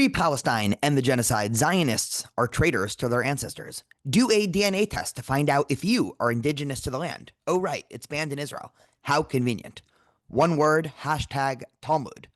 Free Palestine and the genocide. Zionists are traitors to their ancestors. Do a DNA test to find out if you are indigenous to the land. Oh, right, it's banned in Israel. How convenient. One word, hashtag Talmud.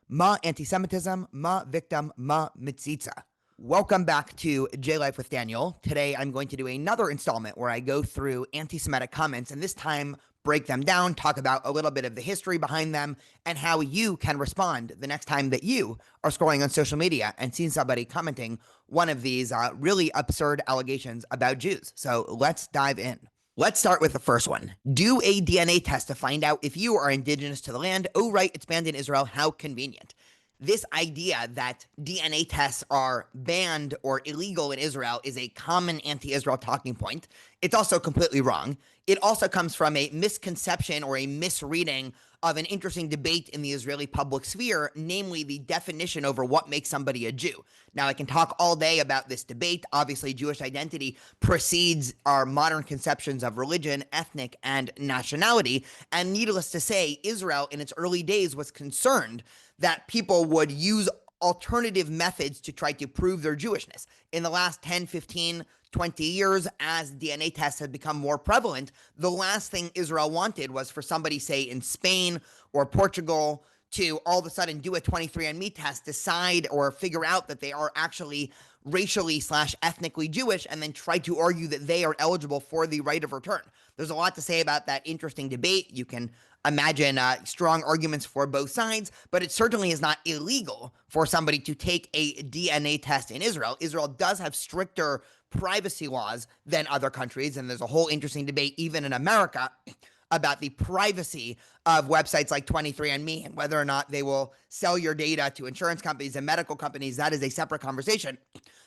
Ma antisemitism, ma victim, ma Metzitzah. Welcome back to J Life with Daniel. Today I'm going to do another installment where I go through anti-Semitic comments, and this time break them down, talk about a little bit of the history behind them, and how you can respond the next time that you are scrolling on social media and see somebody commenting one of these really absurd allegations about Jews. So let's dive in. Let's start with the first one. Do a DNA test to find out if you are indigenous to the land. Oh, right, it's banned in Israel. How convenient. This idea that DNA tests are banned or illegal in Israel is a common anti-Israel talking point. It's also completely wrong. It also comes from a misconception or a misreading of an interesting debate in the Israeli public sphere, namely the definition over what makes somebody a Jew. Now, I can talk all day about this debate. Obviously, Jewish identity precedes our modern conceptions of religion, ethnic, and nationality. And needless to say, Israel in its early days was concerned that people would use alternative methods to try to prove their Jewishness. In the last 10, 15, 20 years, as DNA tests have become more prevalent, the last thing Israel wanted was for somebody, say, in Spain or Portugal to all of a sudden do a 23andMe test, decide or figure out that they are actually racially/ethnically Jewish, and then try to argue that they are eligible for the right of return. There's a lot to say about that interesting debate. You can imagine strong arguments for both sides, but it certainly is not illegal for somebody to take a DNA test in Israel. Israel does have stricter privacy laws than other countries, and there's a whole interesting debate even in America about the privacy of websites like 23andMe and whether or not they will sell your data to insurance companies and medical companies. That is a separate conversation.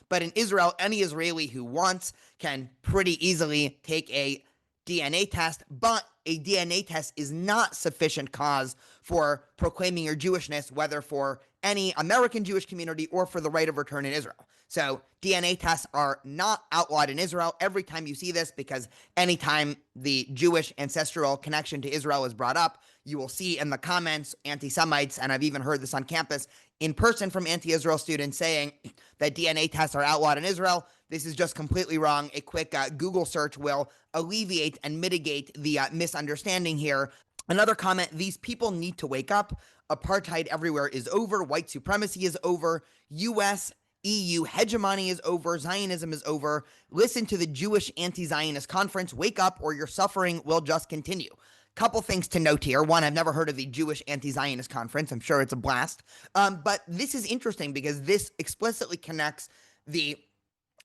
But in Israel, any Israeli who wants can pretty easily take a DNA test, but a DNA test is not sufficient cause for proclaiming your Jewishness, whether for any American Jewish community or for the right of return in Israel. So DNA tests are not outlawed in Israel. Every time you see this, because anytime the Jewish ancestral connection to Israel is brought up, you will see in the comments anti-Semites, and I've even heard this on campus in person from anti-Israel students saying that DNA tests are outlawed in Israel. This is just completely wrong. A quick Google search will alleviate and mitigate the misunderstanding here. Another comment, these people need to wake up. Apartheid everywhere is over. White supremacy is over. U.S., EU hegemony is over. Zionism is over. Listen to the Jewish anti-Zionist conference. Wake up or your suffering will just continue. Couple things to note here. One, I've never heard of the Jewish anti-Zionist conference. I'm sure it's a blast. But this is interesting because this explicitly connects the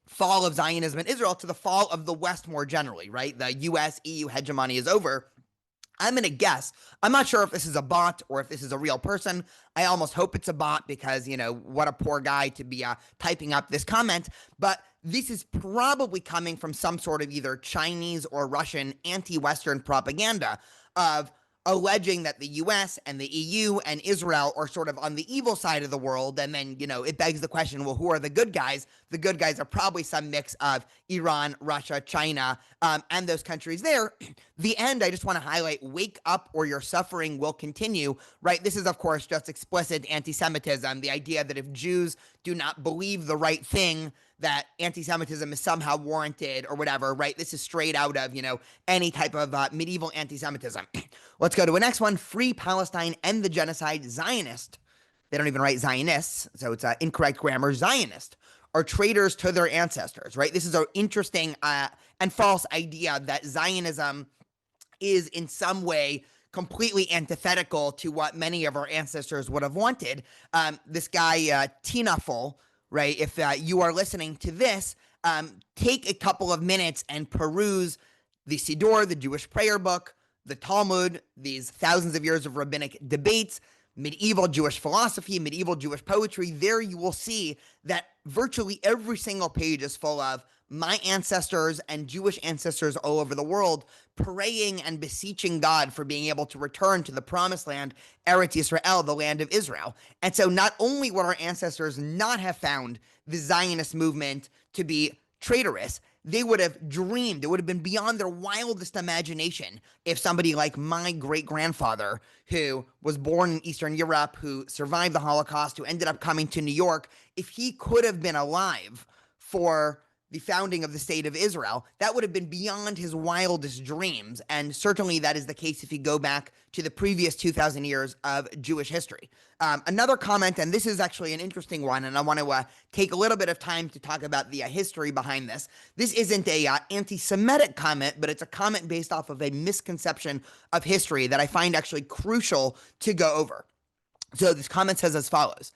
fall of Zionism in Israel to the fall of the West more generally, right? The US, EU hegemony is over. I'm going to guess. I'm not sure if this is a bot or if this is a real person. I almost hope it's a bot because, you know, what a poor guy to be typing up this comment. But this is probably coming from some sort of either Chinese or Russian anti-Western propaganda of alleging that the US and the EU and Israel are sort of on the evil side of the world. And then, you know, it begs the question, well, who are the good guys? The good guys are probably some mix of Iran, Russia, China, and those countries there. The end, I just want to highlight, wake up or your suffering will continue, right? This is, of course, just explicit anti-Semitism, the idea that if Jews do not believe the right thing, that anti-Semitism is somehow warranted or whatever, right? This is straight out of, you know, any type of medieval anti-Semitism. Let's go to the next one. Free Palestine and the genocide. Zionist. They don't even write Zionists, so it's incorrect grammar. Zionist are traitors to their ancestors, right? This is an interesting and false idea that Zionism is in some way completely antithetical to what many of our ancestors would have wanted. This guy, Tinafel, right? If you are listening to this, take a couple of minutes and peruse the Siddur, the Jewish prayer book, the Talmud, these thousands of years of rabbinic debates, medieval Jewish philosophy, medieval Jewish poetry. There you will see that virtually every single page is full of my ancestors and Jewish ancestors all over the world praying and beseeching God for being able to return to the promised land, Eretz Yisrael, the land of Israel. And so not only would our ancestors not have found the Zionist movement to be traitorous, they would have dreamed, it would have been beyond their wildest imagination if somebody like my great-grandfather, who was born in Eastern Europe, who survived the Holocaust, who ended up coming to New York, if he could have been alive for the founding of the state of Israel, that would have been beyond his wildest dreams. And certainly that is the case if you go back to the previous 2,000 years of Jewish history. Another comment, and this is actually an interesting one, and I want to take a little bit of time to talk about the history behind this. This isn't a anti-Semitic comment, but it's a comment based off of a misconception of history that I find actually crucial to go over. So this comment says as follows: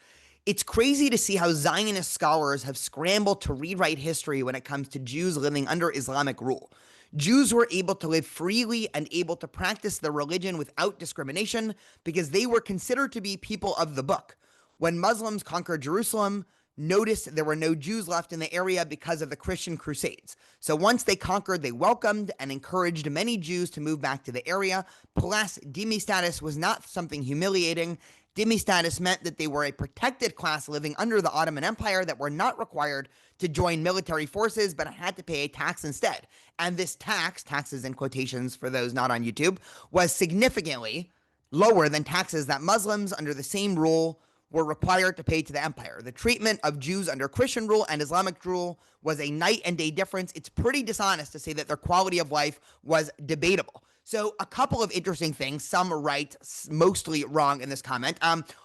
"It's crazy to see how Zionist scholars have scrambled to rewrite history when it comes to Jews living under Islamic rule. Jews were able to live freely and able to practice their religion without discrimination because they were considered to be people of the book. When Muslims conquered Jerusalem, notice there were no Jews left in the area because of the Christian Crusades. So once they conquered, they welcomed and encouraged many Jews to move back to the area. Plus, Dhimmi status was not something humiliating. Dhimmi status meant that they were a protected class living under the Ottoman Empire that were not required to join military forces, but had to pay a tax instead. And this taxes in quotations for those not on YouTube, was significantly lower than taxes that Muslims under the same rule were required to pay to the empire. The treatment of Jews under Christian rule and Islamic rule was a night and day difference. It's pretty dishonest to say that their quality of life was debatable." So a couple of interesting things, some right, mostly wrong in this comment.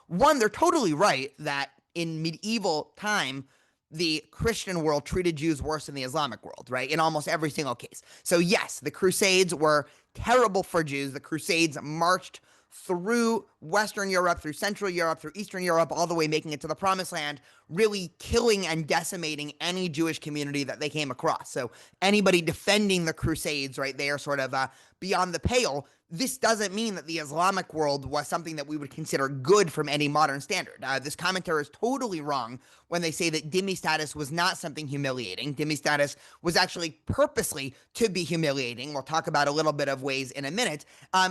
One, they're totally right that in medieval time, the Christian world treated Jews worse than the Islamic world, right? In almost every single case. So yes, the Crusades were terrible for Jews. The Crusades marched through Western Europe, through Central Europe, through Eastern Europe, all the way making it to the Promised Land, really killing and decimating any Jewish community that they came across. So anybody defending the Crusades, right, they are sort of beyond the pale. This doesn't mean that the Islamic world was something that we would consider good from any modern standard. This commentator is totally wrong when they say that Dhimmi status was not something humiliating. Dhimmi status was actually purposely to be humiliating. We'll talk about a little bit of ways in a minute.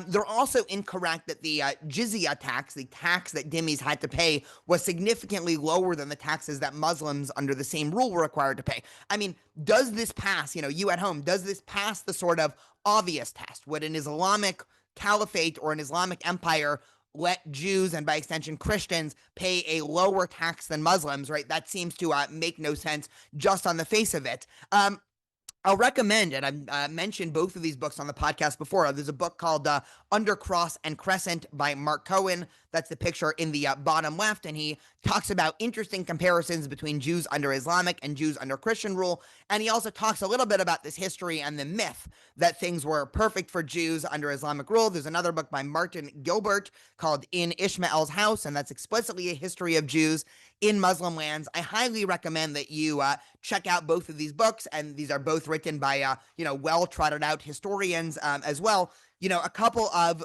They're also incorrect that the jizya tax, the tax that Dhimmis had to pay, was significantly lower than the taxes that Muslims under the same rule were required to pay. I mean, does this pass, you at home, does this pass the sort of obvious test? Would an Islamic caliphate or an Islamic empire let Jews and by extension Christians pay a lower tax than Muslims, right? That seems to make no sense just on the face of it. I'll recommend, and I've mentioned both of these books on the podcast before. There's a book called Under Cross and Crescent by Mark Cohen. That's the picture in the bottom left, and he talks about interesting comparisons between Jews under Islamic and Jews under Christian rule. And he also talks a little bit about this history and the myth that things were perfect for Jews under Islamic rule. There's another book by Martin Gilbert called In Ishmael's House, and that's explicitly a history of Jews in Muslim lands. I highly recommend that you check out both of these books, and these are both written by well-trotted out historians as well. A couple of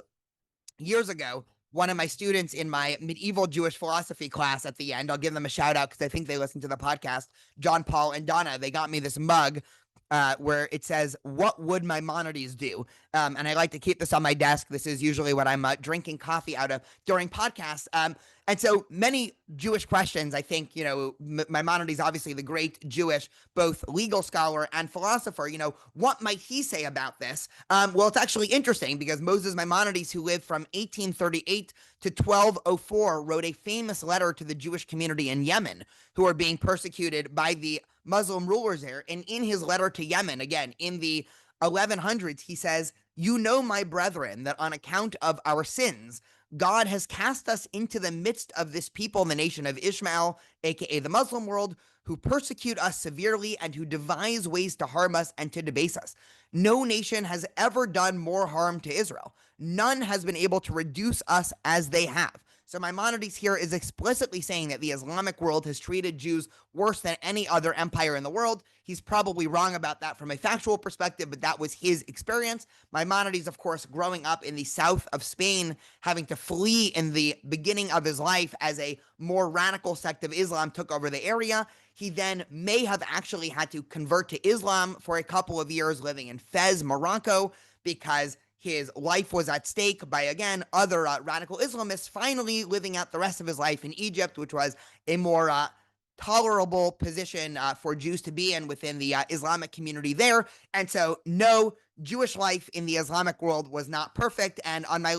years ago, one of my students in my medieval Jewish philosophy class at the end, I'll give them a shout out because I think they listen to the podcast, John Paul and Donna, they got me this mug where it says, "What would Maimonides do?" And I like to keep this on my desk. This is usually what I'm drinking coffee out of during podcasts. And so many Jewish questions, I think, Maimonides, obviously the great Jewish, both legal scholar and philosopher, what might he say about this? Well, it's actually interesting because Moses Maimonides, who lived from 1838 to 1204, wrote a famous letter to the Jewish community in Yemen who are being persecuted by the Muslim rulers there. And in his letter to Yemen, again, in the 1100s, he says, "You know, my brethren, that on account of our sins, God has cast us into the midst of this people, the nation of Ishmael, aka the Muslim world, who persecute us severely and who devise ways to harm us and to debase us. No nation has ever done more harm to Israel. None has been able to reduce us as they have." So Maimonides here is explicitly saying that the Islamic world has treated Jews worse than any other empire in the world. He's probably wrong about that from a factual perspective, but that was his experience. Maimonides, of course, growing up in the south of Spain, having to flee in the beginning of his life as a more radical sect of Islam took over the area. He then may have actually had to convert to Islam for a couple of years living in Fez, Morocco, because his life was at stake by, again, other radical Islamists, finally living out the rest of his life in Egypt, which was a more tolerable position for Jews to be in within the Islamic community there. And so, no, Jewish life in the Islamic world was not perfect. And on my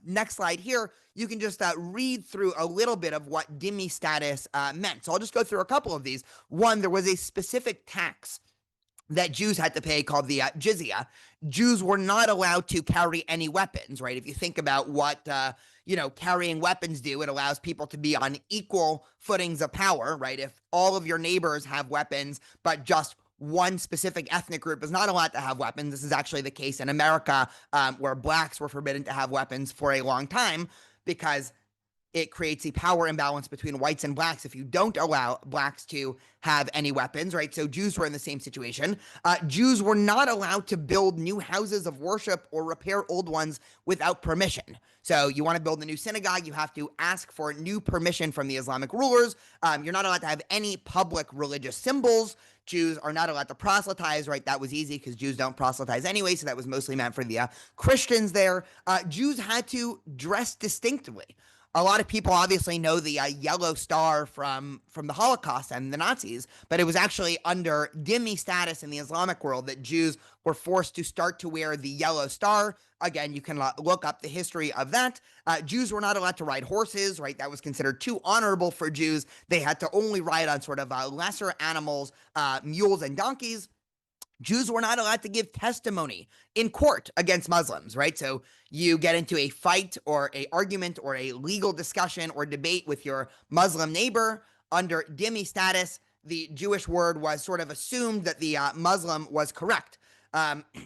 next slide here, you can just read through a little bit of what Dhimmi status meant. So I'll just go through a couple of these. One, there was a specific tax that Jews had to pay called the jizya. Jews were not allowed to carry any weapons, right? If you think about what, carrying weapons do, it allows people to be on equal footings of power, right? If all of your neighbors have weapons, but just one specific ethnic group is not allowed to have weapons. This is actually the case in America, where blacks were forbidden to have weapons for a long time because it creates a power imbalance between whites and blacks if you don't allow blacks to have any weapons, right? So Jews were in the same situation. Jews were not allowed to build new houses of worship or repair old ones without permission. So you want to build a new synagogue, you have to ask for new permission from the Islamic rulers. You're not allowed to have any public religious symbols. Jews are not allowed to proselytize, right? That was easy because Jews don't proselytize anyway, so that was mostly meant for the Christians there. Jews had to dress distinctively. A lot of people obviously know the yellow star from the Holocaust and the Nazis, but it was actually under Dhimmi status in the Islamic world that Jews were forced to start to wear the yellow star. Again, you can look up the history of that. Jews were not allowed to ride horses, right? That was considered too honorable for Jews. They had to only ride on sort of lesser animals, mules and donkeys. Jews were not allowed to give testimony in court against Muslims, right? So you get into a fight or a argument or a legal discussion or debate with your Muslim neighbor under Dhimmi status. The Jewish word was sort of assumed that the Muslim was correct.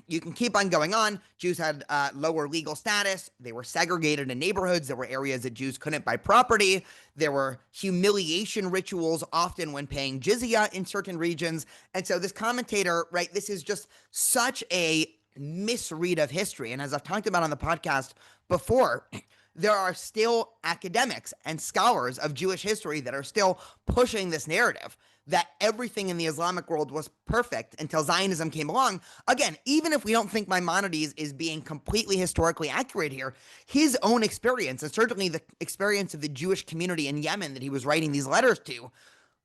You can keep on going on. Jews had lower legal status. They were segregated in neighborhoods. There were areas that Jews couldn't buy property. There were humiliation rituals often when paying jizya in certain regions. And so this commentator, right, this is just such a misread of history. And as I've talked about on the podcast before, there are still academics and scholars of Jewish history that are still pushing this narrative that everything in the Islamic world was perfect until Zionism came along. Again, even if we don't think Maimonides is being completely historically accurate here, his own experience, and certainly the experience of the Jewish community in Yemen that he was writing these letters to,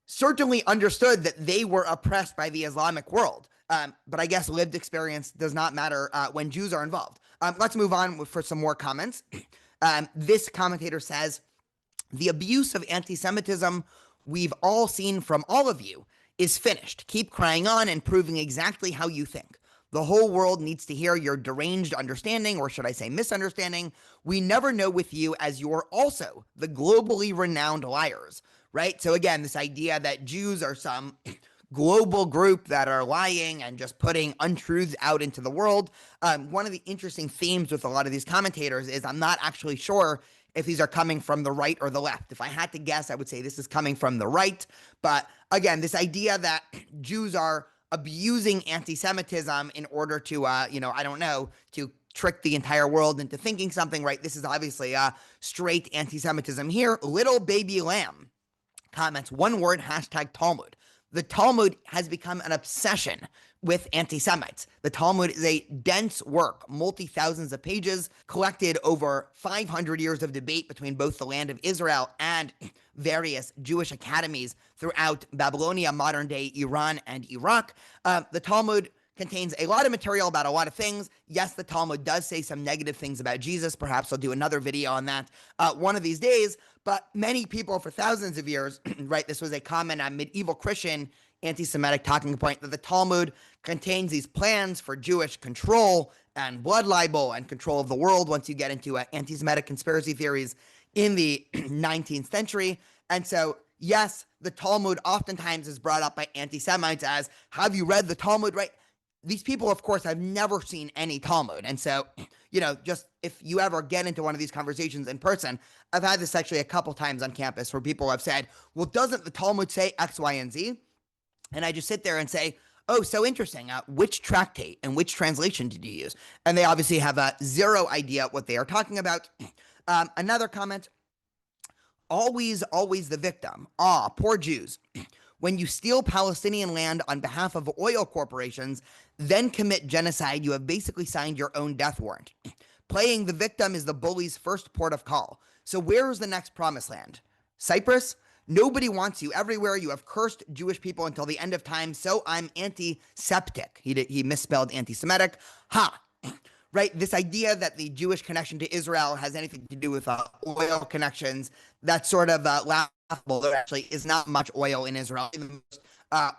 certainly understood that they were oppressed by the Islamic world. But I guess lived experience does not matter when Jews are involved. Let's move on for some more comments. This commentator says, the abuse of anti-Semitism we've all seen from all of you is finished. Keep crying on and proving exactly how you think. The whole world needs to hear your deranged understanding, or should I say misunderstanding. We never know with you, as you're also the globally renowned liars, right? So again, this idea that Jews are some global group that are lying and just putting untruths out into the world. One of the interesting themes with a lot of these commentators is I'm not actually sure if these are coming from the right or the left. If I had to guess, I would say this is coming from the right. But again, this idea that Jews are abusing anti-Semitism in order to, to trick the entire world into thinking something, right? This is obviously straight anti-Semitism here. Little Baby Lamb comments, one word, #Talmud. The Talmud has become an obsession with anti-Semites. The Talmud is a dense work, multi-thousands of pages, collected over 500 years of debate between both the land of Israel and various Jewish academies throughout Babylonia, modern-day Iran and Iraq. The Talmud contains a lot of material about a lot of things. Yes, the Talmud does say some negative things about Jesus. Perhaps I'll do another video on that one of these days. But many people for thousands of years, right, this was a common medieval Christian anti-Semitic talking point that the Talmud contains these plans for Jewish control and blood libel and control of the world once you get into anti-Semitic conspiracy theories in the 19th century. And so, yes, the Talmud oftentimes is brought up by anti-Semites as, have you read the Talmud, right? These people, of course, have never seen any Talmud. And so, just if you ever get into one of these conversations in person, I've had this actually a couple times on campus where people have said, well, doesn't the Talmud say X, Y, and Z? And I just sit there and say, oh, so interesting. Which tractate and which translation did you use? And they obviously have zero idea what they are talking about. Another comment, always the victim. Poor Jews. When you steal Palestinian land on behalf of oil corporations, then commit genocide, you have basically signed your own death warrant. Playing the victim is the bully's first port of call. So where is the next promised land? Cyprus? Nobody wants you everywhere. You have cursed Jewish people until the end of time. So I'm antiseptic. He misspelled anti-Semitic. Ha. Right, this idea that the Jewish connection to Israel has anything to do with oil connections, that's sort of laughable. There actually is not much oil in Israel. In the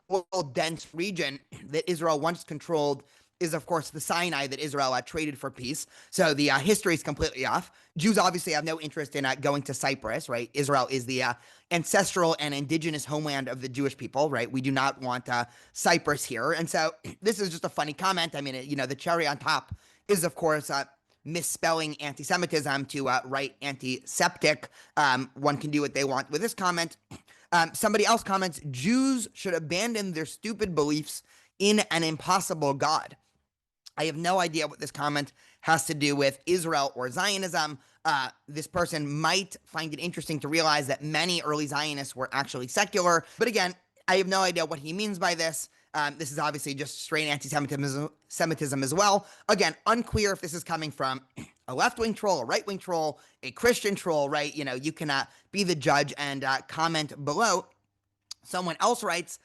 most oil-dense region that Israel once controlled is, of course, the Sinai that Israel traded for peace. So the history is completely off. Jews obviously have no interest in going to Cyprus, right? Israel is the ancestral and indigenous homeland of the Jewish people, right? We do not want Cyprus here. And so this is just a funny comment. I mean, the cherry on top is, of course, misspelling anti-Semitism to write antiseptic. One can do what they want with this comment. Somebody else comments, Jews should abandon their stupid beliefs in an impossible God. I have no idea what this comment has to do with Israel or Zionism. This person might find it interesting to realize that many early Zionists were actually secular. But again, I have no idea what he means by this. This is obviously just straight anti-Semitism as well. Again, unclear if this is coming from a left-wing troll, a right-wing troll, a Christian troll, right? You can be the judge and comment below. Someone else writes,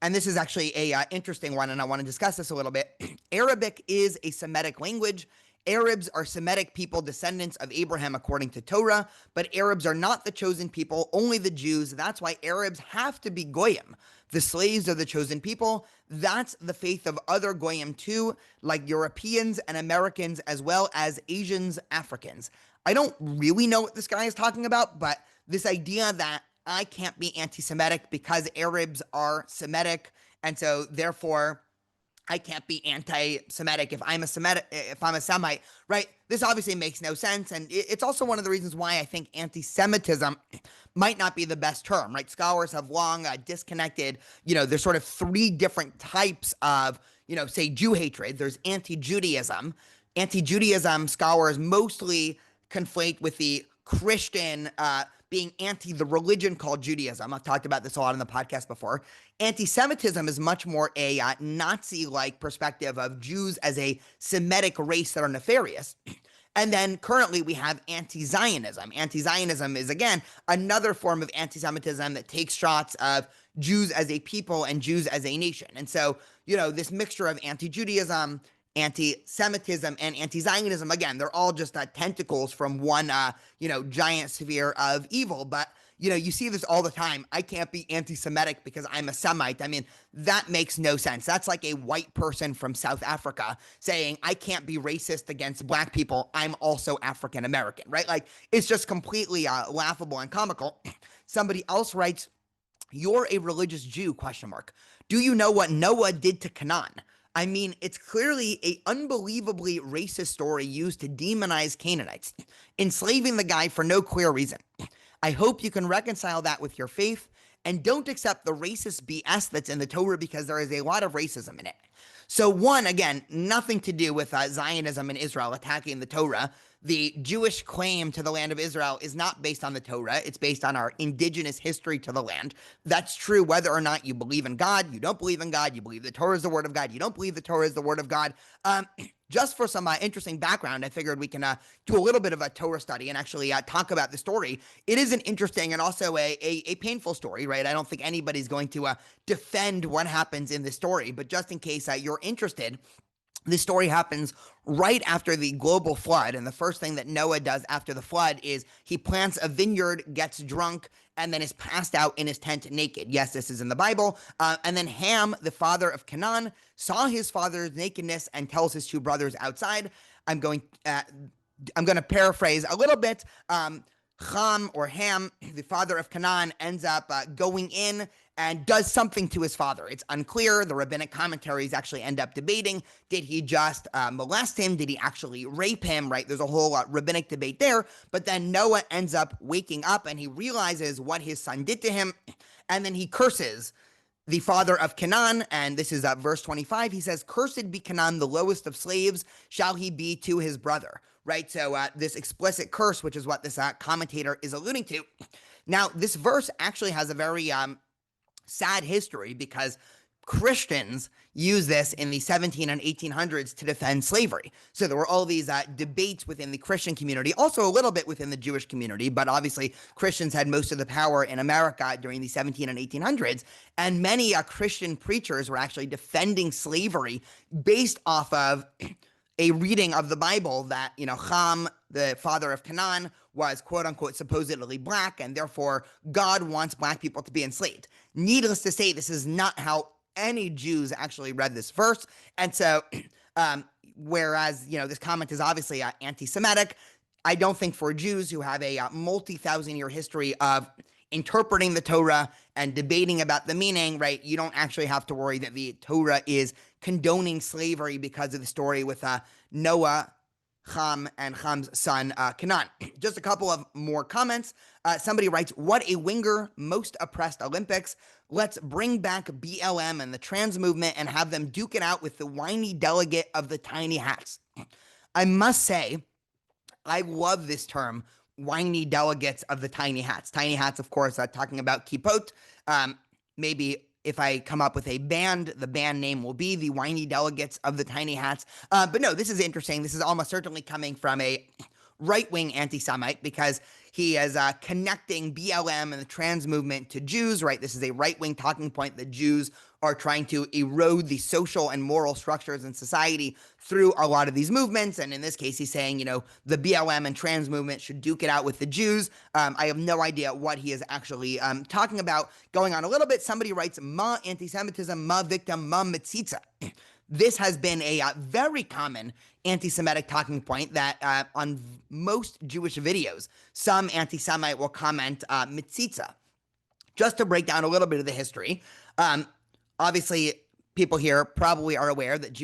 and this is actually a interesting one, and I want to discuss this a little bit. Arabic is a Semitic language. Arabs are Semitic people, descendants of Abraham according to Torah, but Arabs are not the chosen people, only the Jews. That's why Arabs have to be goyim. The slaves are the chosen people. That's the faith of other goyim too, like Europeans and Americans, as well as Asians, Africans. I don't really know what this guy is talking about, but this idea that I can't be anti-Semitic because Arabs are Semitic, and so therefore I can't be anti-Semitic if I'm a Semite, right? This obviously makes no sense, and it's also one of the reasons why I think anti-Semitism might not be the best term, right? Scholars have long disconnected, there's sort of three different types of, say, Jew hatred. There's anti-Judaism. Anti-Judaism scholars mostly conflate with the Christian being anti the religion called Judaism. I've talked about this a lot in the podcast before. Anti-Semitism is much more a Nazi-like perspective of Jews as a Semitic race that are nefarious. And then currently we have anti-Zionism. Anti-Zionism is, again, another form of anti-Semitism that takes shots of Jews as a people and Jews as a nation. And so, this mixture of anti-Judaism, anti-Semitism, and anti-Zionism, again, they're all just tentacles from one, giant sphere of evil. But, you see this all the time. I can't be anti-Semitic because I'm a Semite. I mean, that makes no sense. That's like a white person from South Africa saying, I can't be racist against black people. I'm also African American, right? Like, it's just completely laughable and comical. Somebody else writes, you're a religious Jew, ? Do you know what Noah did to Canaan? I mean, it's clearly an unbelievably racist story used to demonize Canaanites, enslaving the guy for no clear reason. I hope you can reconcile that with your faith and don't accept the racist BS that's in the Torah because there is a lot of racism in it. So one, again, nothing to do with Zionism and Israel attacking the Torah. The Jewish claim to the land of Israel is not based on the Torah. It's based on our indigenous history to the land. That's true whether or not you believe in God, you don't believe in God, you believe the Torah is the word of God, you don't believe the Torah is the word of God. Just for some interesting background, I figured we can do a little bit of a Torah study and actually talk about the story. It is an interesting and also a painful story, right? I don't think anybody's going to defend what happens in this story, but just in case you're interested, this story happens right after the global flood, and the first thing that Noah does after the flood is he plants a vineyard, gets drunk, and then is passed out in his tent naked. Yes, this is in the Bible. And then Ham, the father of Canaan, saw his father's nakedness and tells his two brothers outside. I'm going to paraphrase a little bit. Ham, or Ham, the father of Canaan, ends up going in and does something to his father. It's unclear. The rabbinic commentaries actually end up debating, did he just molest him? Did he actually rape him, right? There's a whole rabbinic debate there. But then Noah ends up waking up and he realizes what his son did to him, and then he curses the father of Canaan, and this is verse 25. He says, cursed be Canaan, the lowest of slaves, shall he be to his brother, right? So this explicit curse, which is what this commentator is alluding to. Now, this verse actually has a very sad history because Christians used this in the 17 and 1800s to defend slavery. So there were all these debates within the Christian community, also a little bit within the Jewish community, but obviously Christians had most of the power in America during the 17 and 1800s. And many Christian preachers were actually defending slavery based off of a reading of the Bible that, Ham, the father of Canaan, was quote unquote supposedly black, and therefore God wants black people to be enslaved. Needless to say, this is not how any Jews actually read this verse. And so, whereas, this comment is obviously anti-Semitic, I don't think for Jews who have a multi-thousand-year history of interpreting the Torah and debating about the meaning, right, you don't actually have to worry that the Torah is condoning slavery because of the story with Noah, Ham, and Ham's son, Canaan. Just a couple of more comments. Somebody writes, what a winger, most oppressed Olympics. Let's bring back BLM and the trans movement and have them duke it out with the whiny delegate of the tiny hats. I must say, I love this term, whiny delegates of the tiny hats. Tiny hats, of course, talking about kippot. Maybe if I come up with a band, the band name will be the whiny delegates of the tiny hats. But no, this is interesting. This is almost certainly coming from a right-wing anti-Semite because he is connecting BLM and the trans movement to Jews, right? This is a right-wing talking point that Jews are trying to erode the social and moral structures in society through a lot of these movements. And in this case, he's saying, the BLM and trans movement should duke it out with the Jews. I have no idea what he is actually talking about. Going on a little bit, somebody writes, ma antisemitism, ma victim, ma Metzitzah. This has been a very common anti-Semitic talking point that on most Jewish videos, some anti-Semite will comment Metzitzah. Just to break down a little bit of the history, obviously people here probably are aware that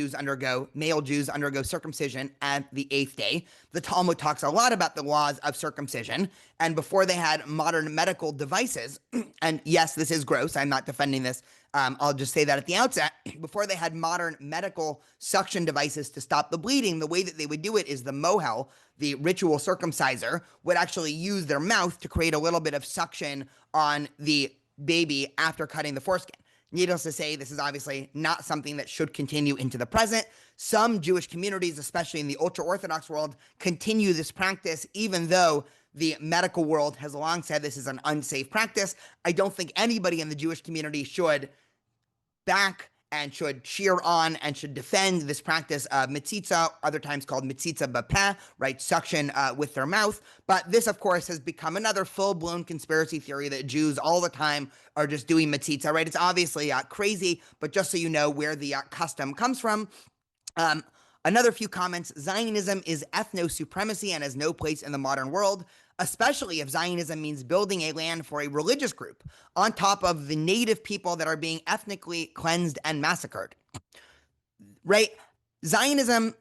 male Jews undergo circumcision at the 8th day. The Talmud talks a lot about the laws of circumcision, and before they had modern medical devices, and yes, this is gross, I'm not defending this, I'll just say that at the outset, before they had modern medical suction devices to stop the bleeding, the way that they would do it is the mohel, the ritual circumciser, would actually use their mouth to create a little bit of suction on the baby after cutting the foreskin. Needless to say, this is obviously not something that should continue into the present. Some Jewish communities, especially in the ultra-Orthodox world, continue this practice, even though the medical world has long said this is an unsafe practice. I don't think anybody in the Jewish community should back and should cheer on and should defend this practice of Metzitzah, other times called Metzitzah b'peh, right, suction with their mouth. But this, of course, has become another full-blown conspiracy theory that Jews all the time are just doing Metzitzah, right? It's obviously crazy, but just so you know where the custom comes from. Another few comments, Zionism is ethnosupremacy and has no place in the modern world, especially if Zionism means building a land for a religious group on top of the native people that are being ethnically cleansed and massacred, right? Zionism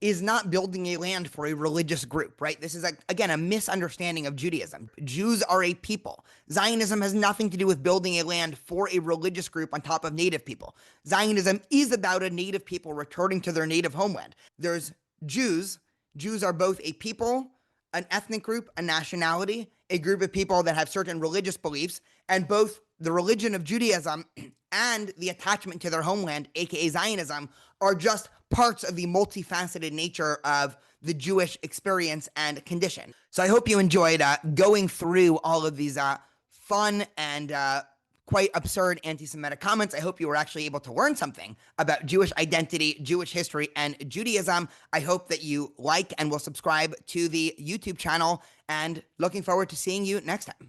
is not building a land for a religious group, right? This is, again, a misunderstanding of Judaism. Jews are a people. Zionism has nothing to do with building a land for a religious group on top of native people. Zionism is about a native people returning to their native homeland. There's Jews. Jews are both a people, an ethnic group, a nationality, a group of people that have certain religious beliefs, and both the religion of Judaism and the attachment to their homeland, aka Zionism, are just parts of the multifaceted nature of the Jewish experience and condition. So I hope you enjoyed going through all of these fun and quite absurd anti-Semitic comments. I hope you were actually able to learn something about Jewish identity, Jewish history, and Judaism. I hope that you like and will subscribe to the YouTube channel, and looking forward to seeing you next time.